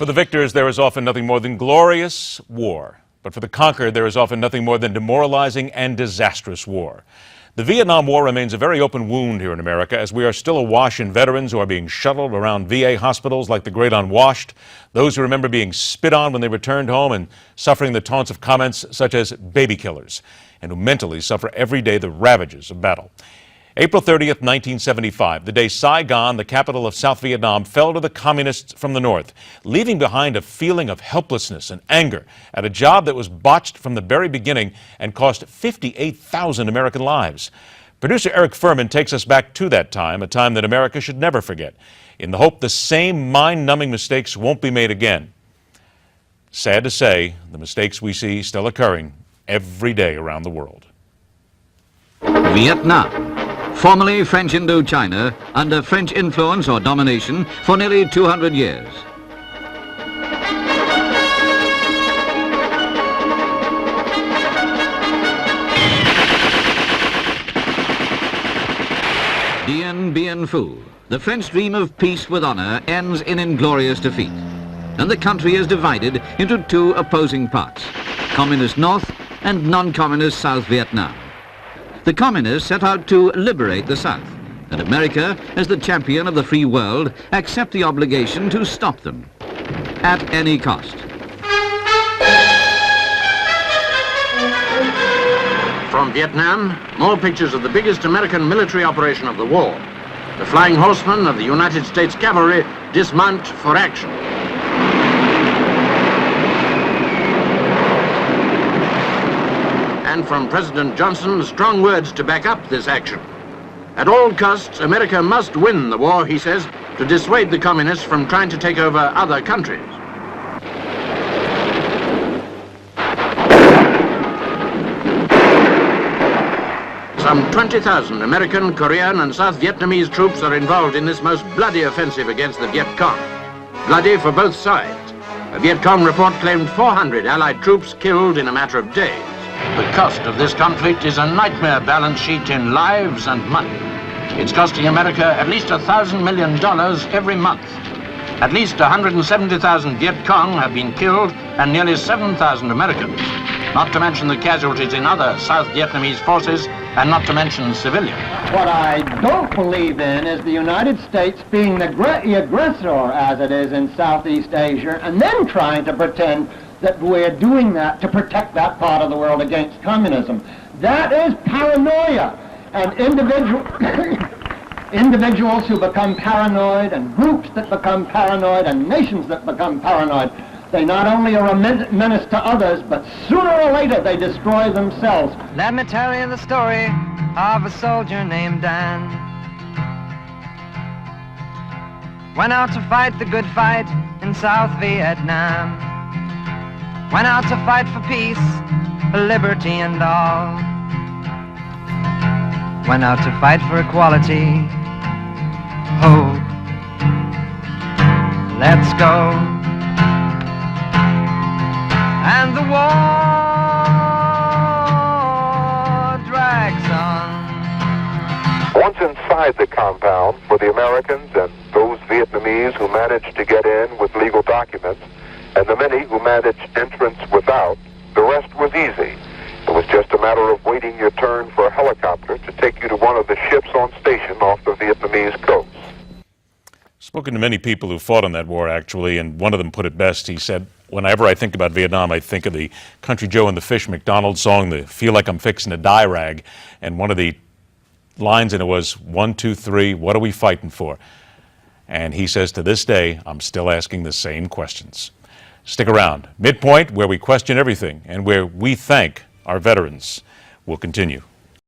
For the victors, there is often nothing more than glorious war. But for the conquered, there is often nothing more than demoralizing and disastrous war. The Vietnam War remains a very open wound here in America, as we are still awash in veterans who are being shuttled around VA hospitals like the great unwashed, those who remember being spit on when they returned home and suffering the taunts of comments such as baby killers, and who mentally suffer every day the ravages of battle. April 30th, 1975, the day Saigon, the capital of South Vietnam, fell to the communists from the north, leaving behind a feeling of helplessness and anger at a job that was botched from the very beginning and cost 58,000 American lives. Producer Eric Furman takes us back to that time, a time that America should never forget, in the hope the same mind-numbing mistakes won't be made again. Sad to say, the mistakes we see still occurring every day around the world. Vietnam. Formerly French Indochina, under French influence or domination for nearly 200 years. Dien Bien Phu. The French dream of peace with honor ends in inglorious defeat. And the country is divided into two opposing parts, Communist North and non-Communist South Vietnam. The communists set out to liberate the South, and America, as the champion of the free world, accept the obligation to stop them at any cost. From Vietnam, more pictures of the biggest American military operation of the war. The Flying Horsemen of the United States Cavalry dismount for action. And from President Johnson, strong words to back up this action. At all costs, America must win the war, he says, to dissuade the communists from trying to take over other countries. Some 20,000 American, Korean, and South Vietnamese troops are involved in this most bloody offensive against the Viet Cong. Bloody for both sides. A Viet Cong report claimed 400 Allied troops killed in a matter of days. The cost of this conflict is a nightmare balance sheet in lives and money. It's costing America at least $1,000 million every month. At least 170,000 Viet Cong have been killed and nearly 7,000 Americans, not to mention the casualties in other South Vietnamese forces and not to mention civilians. What I don't believe in is the United States being the aggressor, as it is in Southeast Asia, and then trying to pretend that we're doing that to protect that part of the world against communism. That is paranoia. And individuals who become paranoid, and groups that become paranoid, and nations that become paranoid, they not only are a menace to others, but sooner or later they destroy themselves. Let me tell you the story of a soldier named Dan. Went out to fight the good fight in South Vietnam. Went out to fight for peace, for liberty and all. Went out to fight for equality. Oh, let's go. And the war drags on. Once inside the compound were the Americans and those Vietnamese who managed to get in with legal documents, and the many who managed entrance without. The rest was easy. It was just a matter of waiting your turn for a helicopter to take you to one of the ships on station off the Vietnamese coast. Spoken to many people who fought in that war, actually, and one of them put it best. He said, whenever I think about Vietnam, I think of the Country Joe and the Fish McDonald song, the Feel Like I'm Fixing to Die rag, and one of the lines in it was, 1, 2, 3, what are we fighting for? And he says, to this day, I'm still asking the same questions. Stick around. MidPoint, where we question everything and where we thank our veterans, will continue.